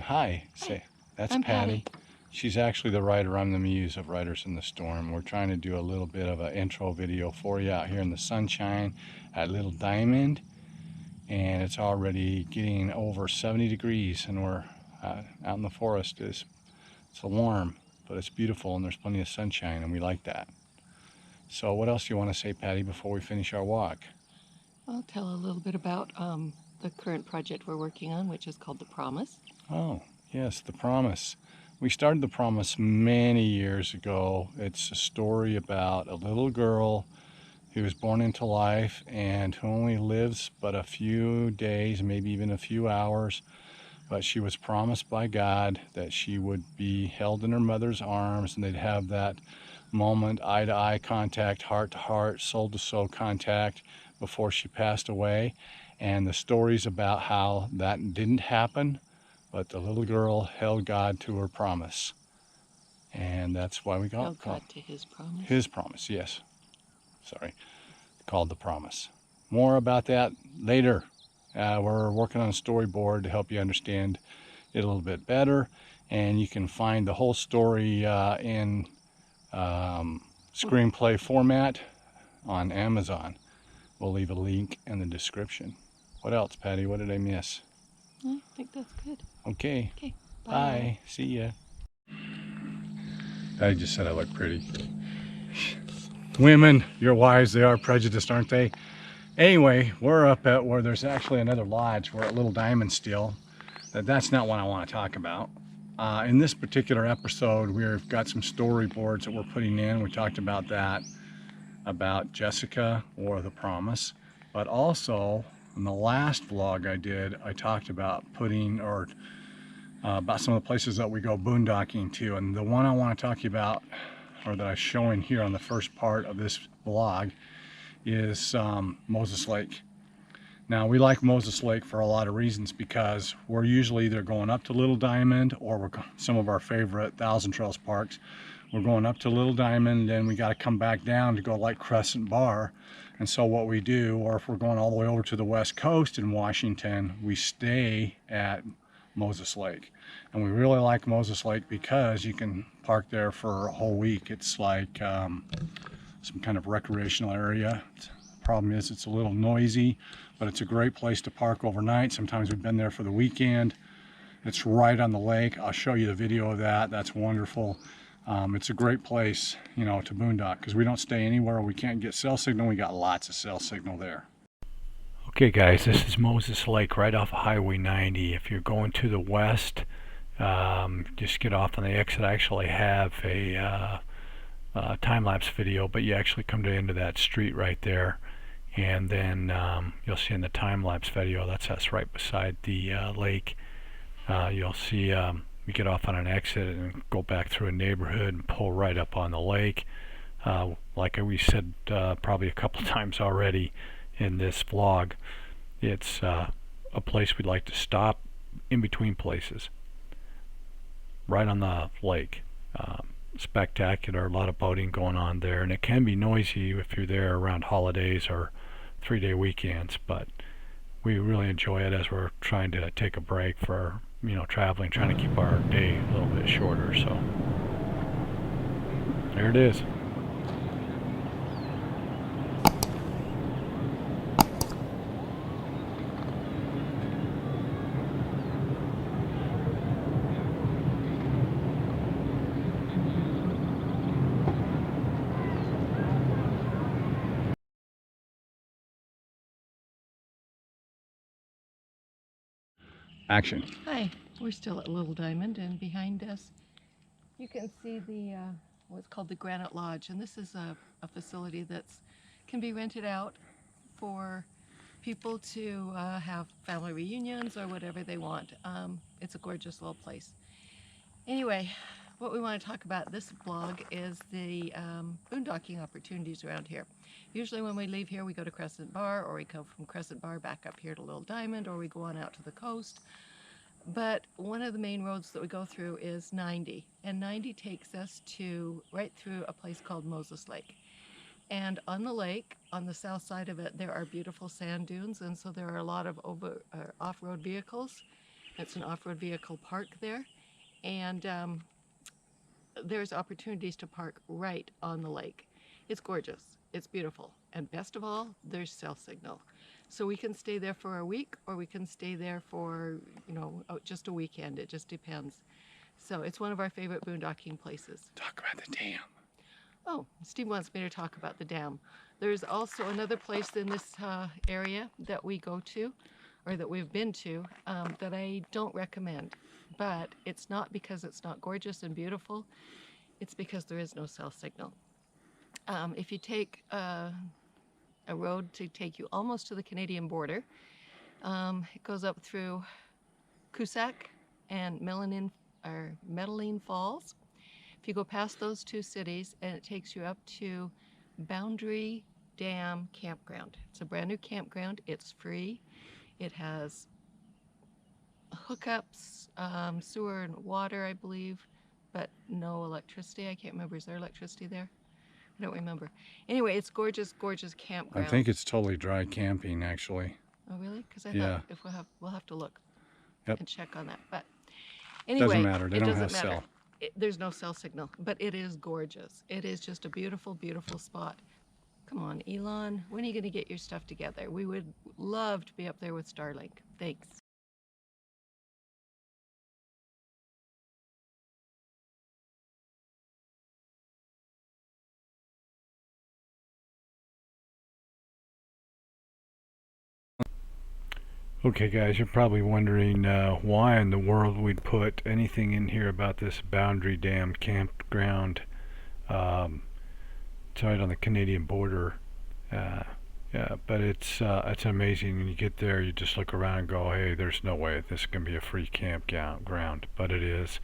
And hi, say that's I'm Patty. She's actually the writer. I'm the muse of Writers in the Storm. We're trying to do a little bit of an intro video for you out here in the sunshine at Little Diamond, and it's already getting over 70 degrees, and we're out in the forest. It's warm, but it's beautiful, and there's plenty of sunshine, and we like that. So what else do you want to say, Patty, before we finish our walk? I'll tell a little bit about the current project we're working on, which is called The Promise. Oh, yes, The Promise. We started The Promise many years ago. It's a story about a little girl who was born into life and who only lives but a few days, maybe even a few hours. But she was promised by God that she would be held in her mother's arms, and they'd have that moment, eye-to-eye contact, heart-to-heart, soul-to-soul contact before she passed away. And the story's about how that didn't happen, but the little girl held God to her promise. And that's why we Held God to His promise. His promise, yes. Sorry, called The Promise. More about that later. We're working on a storyboard to help you understand it a little bit better, and you can find the whole story in screenplay format on Amazon. We'll leave a link in the description. What else, Patty? What did I miss? I think that's good. Okay. Okay. Bye. See ya. I just said I look pretty. Women, your wives, they are prejudiced, aren't they? Anyway, we're up at where there's actually another lodge. We're at Little Diamond still. That's not what I want to talk about. In this particular episode, we've got some storyboards that we're putting in. We talked about that, about Jessica or The Promise. But also, in the last vlog I did, I talked about about some of the places that we go boondocking to. And the one I want to talk to you about, or that I'm showing here on the first part of this vlog, is Moses Lake. Now, we like Moses Lake for a lot of reasons, because we're usually either going up to Little Diamond, or some of our favorite Thousand Trails parks. We're going up to Little Diamond, then we got to come back down to go like Crescent Bar. And so what we do, or if we're going all the way over to the West Coast in Washington, we stay at Moses Lake. And we really like Moses Lake because you can park there for a whole week. It's like some kind of recreational area. Problem is, it's a little noisy, but it's a great place to park overnight. Sometimes we've been there for the weekend. It's right on the lake. I'll show you the video of that. That's wonderful. It's a great place, you know, to boondock, because we don't stay anywhere we can't get cell signal. We got lots of cell signal there. Okay guys, this is Moses Lake right off of Highway 90. If you're going to the west, just get off on the exit. I actually have a time-lapse video, but you actually come to the end of that street right there, and then you'll see in the time-lapse video, that's us right beside the lake. You'll see we get off on an exit and go back through a neighborhood and pull right up on the lake. Like we said probably a couple times already in this vlog, it's a place we'd like to stop in between places right on the lake. Spectacular, a lot of boating going on there, and it can be noisy if you're there around holidays or 3-day weekends, but we really enjoy it as we're trying to take a break for, you know, traveling, trying to keep our day a little bit shorter. So there it is. Action. Hi, we're still at Little Diamond, and behind us you can see the what's called the Granite Lodge, and this is a facility that can be rented out for people to have family reunions or whatever they want. It's a gorgeous little place. Anyway, what we want to talk about this vlog is the boondocking opportunities around here. Usually when we leave here, we go to Crescent Bar, or we go from Crescent Bar back up here to Little Diamond, or we go on out to the coast. But one of the main roads that we go through is 90, and 90 takes us to right through a place called Moses Lake. And on the lake, on the south side of it, there are beautiful sand dunes, and so there are a lot of off-road vehicles It's an off-road vehicle park there, and there's opportunities to park right on the lake. It's gorgeous, it's beautiful, and best of all, there's cell signal. So we can stay there for a week, or we can stay there for, just a weekend. It just depends. So it's one of our favorite boondocking places. Talk about the dam. Oh, Steve wants me to talk about the dam. There's also another place in this area that we go to, or that we've been to, that I don't recommend. But it's not because it's not gorgeous and beautiful, it's because there is no cell signal. If you take a road to take you almost to the Canadian border, it goes up through Cusack and Medellin Falls. If you go past those two cities, and it takes you up to Boundary Dam Campground. It's a brand new campground. It's free. It has hookups, sewer and water, I believe, but no electricity. I can't remember. Is there electricity there? I don't remember. Anyway, it's gorgeous, gorgeous campground. I think it's totally dry camping, actually. Oh, really? Because I Yeah. thought if we'll have to lookEp. and check on that. But anyway, Doesn't matter. They it don't doesn't have matter. cell. There's no cell signal, but it is gorgeous. It is just a beautiful, beautiful spot. Come on, Elon, when are you going to get your stuff together? We would love to be up there with Starlink. Thanks. Okay guys, you're probably wondering why in the world we'd put anything in here about this Boundary Dam campground. It's right on the Canadian border. Yeah, but it's amazing. When you get there, you just look around and go, hey, there's no way this can be a free campground, but it is.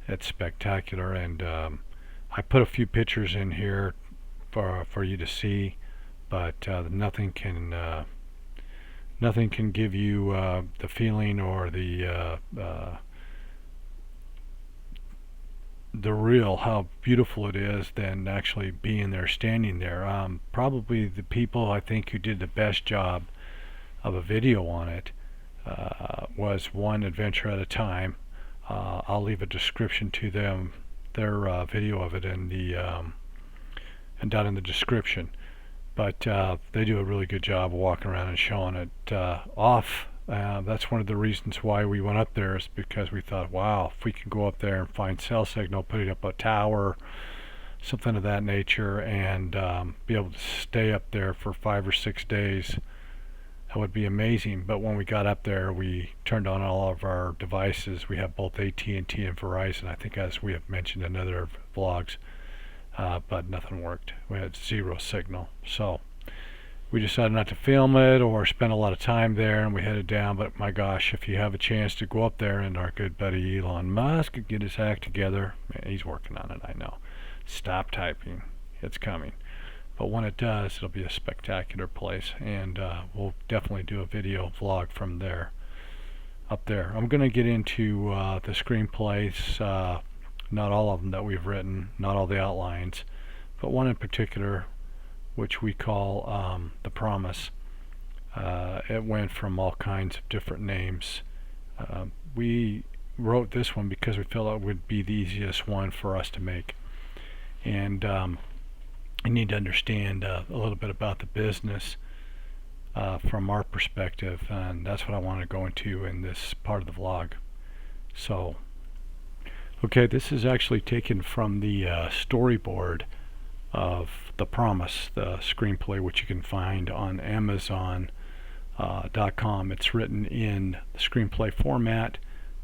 It's spectacular, and I put a few pictures in here for you to see, but nothing can give you the feeling or the real how beautiful it is than actually being there, standing there. Probably the people I think who did the best job of a video on it was One Adventure at a Time. I'll leave a description to them, their video of it, and down in the description. But they do a really good job of walking around and showing it off. That's one of the reasons why we went up there, is because we thought, wow, if we could go up there and find cell signal, put it up a tower, something of that nature, and be able to stay up there for 5 or 6 days, that would be amazing. But when we got up there, we turned on all of our devices. We have both AT&T and Verizon, I think, as we have mentioned in other vlogs. But nothing worked. We had zero signal, so we decided not to film it or spend a lot of time there, and we headed down. But my gosh, if you have a chance to go up there, and our good buddy Elon Musk could get his act together, man, he's working on it, I know. Stop typing, it's coming. But when it does, it'll be a spectacular place, and we'll definitely do a video vlog from there, up there. I'm going to get into the screenplays. Not all of them that we've written, not all the outlines, but one in particular, which we call The Promise. It went from all kinds of different names. We wrote this one because we felt it would be the easiest one for us to make. And you need to understand a little bit about the business from our perspective, and that's what I want to go into in this part of the vlog. So, okay, this is actually taken from the storyboard of The Promise, the screenplay, which you can find on Amazon.com. It's written in screenplay format.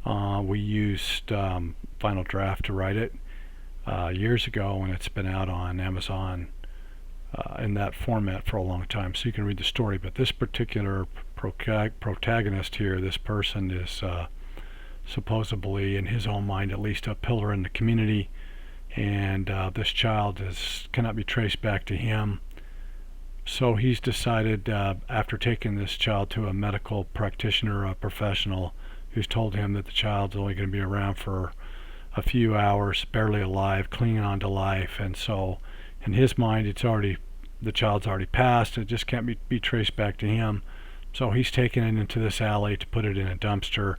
We used Final Draft to write it years ago, and it's been out on Amazon in that format for a long time, so you can read the story. But this particular protagonist here, this person, is supposedly, in his own mind at least, a pillar in the community, and this child cannot be traced back to him. So he's decided, after taking this child to a medical practitioner, a professional, who's told him that the child's only going to be around for a few hours, barely alive, clinging on to life, and so in his mind the child's already passed, it just can't be traced back to him. So he's taken it into this alley to put it in a dumpster,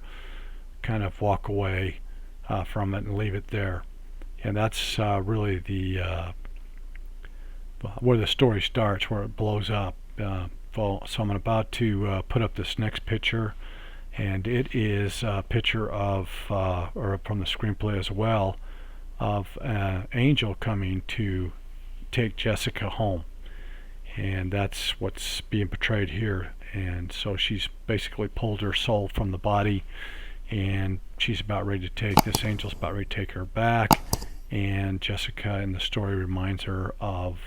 kind of walk away from it and leave it there. And that's really the where the story starts, where it blows up. So I'm about to put up this next picture, and it is a picture of, or from the screenplay as well, of an angel coming to take Jessica home. And that's what's being portrayed here. And so she's basically pulled her soul from the body, and she's about ready to take, this angel's about ready to take her back. And Jessica in the story reminds her of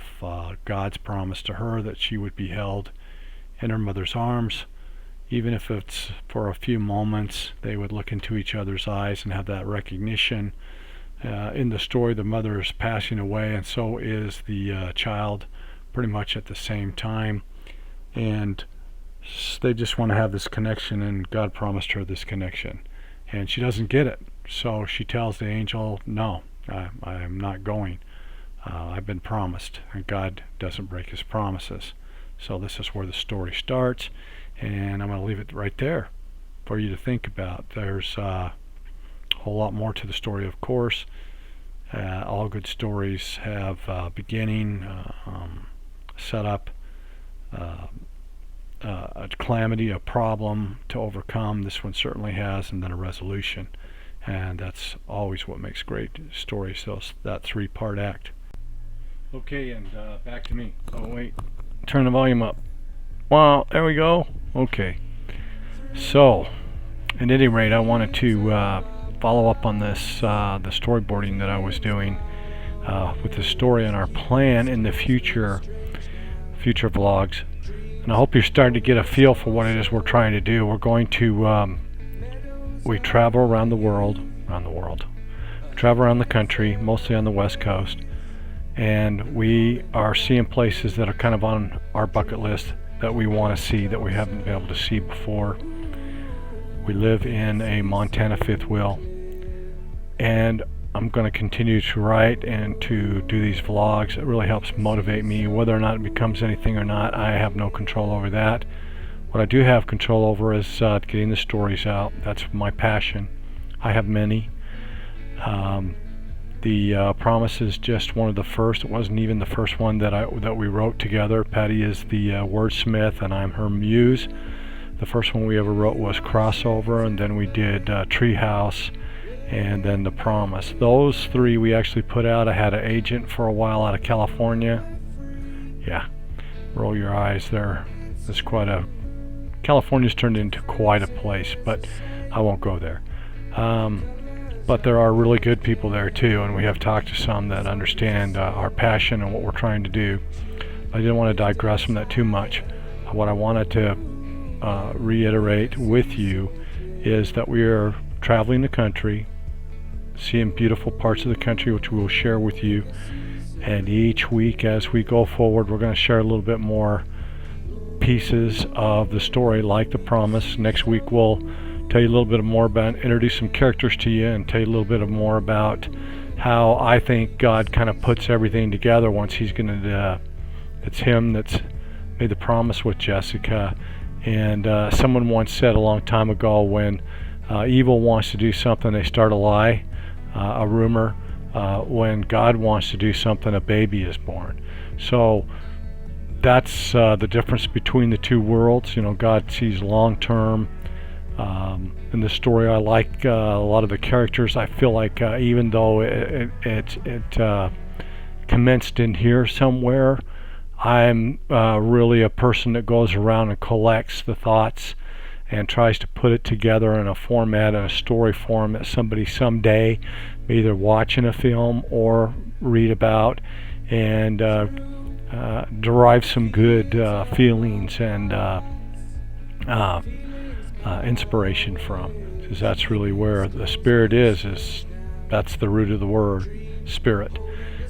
God's promise to her that she would be held in her mother's arms. Even if it's for a few moments, they would look into each other's eyes and have that recognition. In the story, the mother is passing away, and so is the child, pretty much at the same time. And they just want to have this connection, and God promised her this connection. And she doesn't get it. So she tells the angel, no, I'm not going. I've been promised, and God doesn't break his promises. So this is where the story starts, and I'm going to leave it right there for you to think about. There's a whole lot more to the story, of course. All good stories have a beginning, setup, a calamity, a problem to overcome. This one certainly has, and then a resolution. And that's always what makes great stories, that three-part act. Okay, and back to me. Oh wait, turn the volume up. Wow, there we go. Okay. So, at any rate, I wanted to follow up on this, the storyboarding that I was doing with the story and our plan in the future vlogs. And I hope you're starting to get a feel for what it is we're trying to do. We're going to we travel around the world. We travel around the country, mostly on the West Coast, and we are seeing places that are kind of on our bucket list that we want to see, that we haven't been able to see before. We live in a Montana fifth wheel, and I'm going to continue to write and to do these vlogs. It really helps motivate me. Whether or not it becomes anything or not, I have no control over that. What I do have control over is getting the stories out. That's my passion. I have many. The Promise is just one of the first. It wasn't even the first one that we wrote together. Patty is the wordsmith, and I'm her muse. The first one we ever wrote was Crossover, and then we did Treehouse, and then The Promise. Those three we actually put out. I had an agent for a while out of California. Yeah, roll your eyes there. It's quite a California's turned into quite a place, but I won't go there. But there are really good people there too, and we have talked to some that understand our passion and what we're trying to do. I didn't want to digress from that too much. What I wanted to reiterate with you is that we are traveling the country, seeing beautiful parts of the country, which we will share with you. And each week as we go forward, we're going to share a little bit more pieces of the story, like The Promise. Next week we'll tell you a little bit more about, introduce some characters to you, and tell you a little bit more about how I think God kind of puts everything together once he's going to, it's him that's made the promise with Jessica. And someone once said a long time ago, when evil wants to do something, they start a lie, a rumor. When God wants to do something, a baby is born. So that's the difference between the two worlds. You know, God sees long term. In the story, I like a lot of the characters. I feel like even though it commenced in here somewhere, I'm really a person that goes around and collects the thoughts and tries to put it together in a format, in a story form that somebody someday may either watch in a film or read about and derive some good feelings and inspiration from, because that's really where the spirit is that's the root of the word spirit,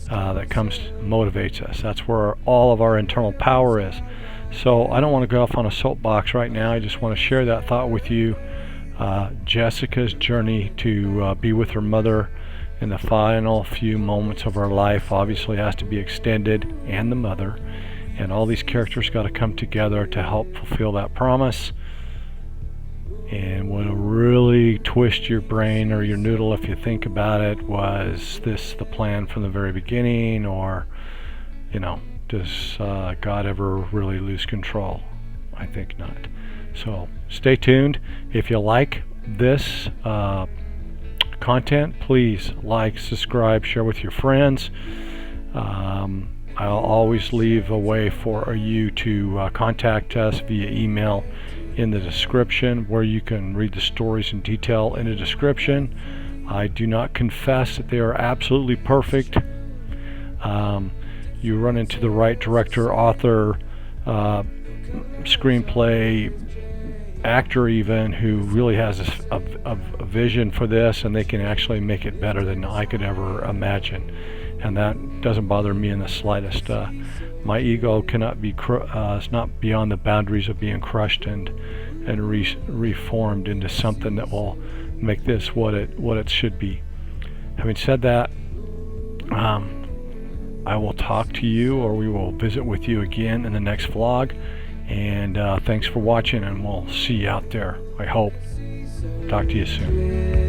that motivates us. That's where all of our internal power is. So I don't want to go off on a soapbox right now. I just want to share that thought with you. Jessica's journey to be with her mother in the final few moments of her life obviously has to be extended, and the mother, and all these characters got to come together to help fulfill that promise. And what'll really twist your brain or your noodle if you think about it, was this the plan from the very beginning, or, you know, does God ever really lose control? I think not. So stay tuned. If you like this content, please like, subscribe, share with your friends. I'll always leave a way for you to contact us via email in the description, where you can read the stories in detail in the description. I do not confess that they are absolutely perfect. You run into the right director, author, screenplay, actor even, who really has a vision for this, and they can actually make it better than I could ever imagine. And that doesn't bother me in the slightest. My ego cannot be it's not beyond the boundaries of being crushed and reformed into something that will make this what it should be. Having said that, I will talk to you, or we will visit with you again in the next vlog. And thanks for watching, and we'll see you out there, I hope. Talk to you soon.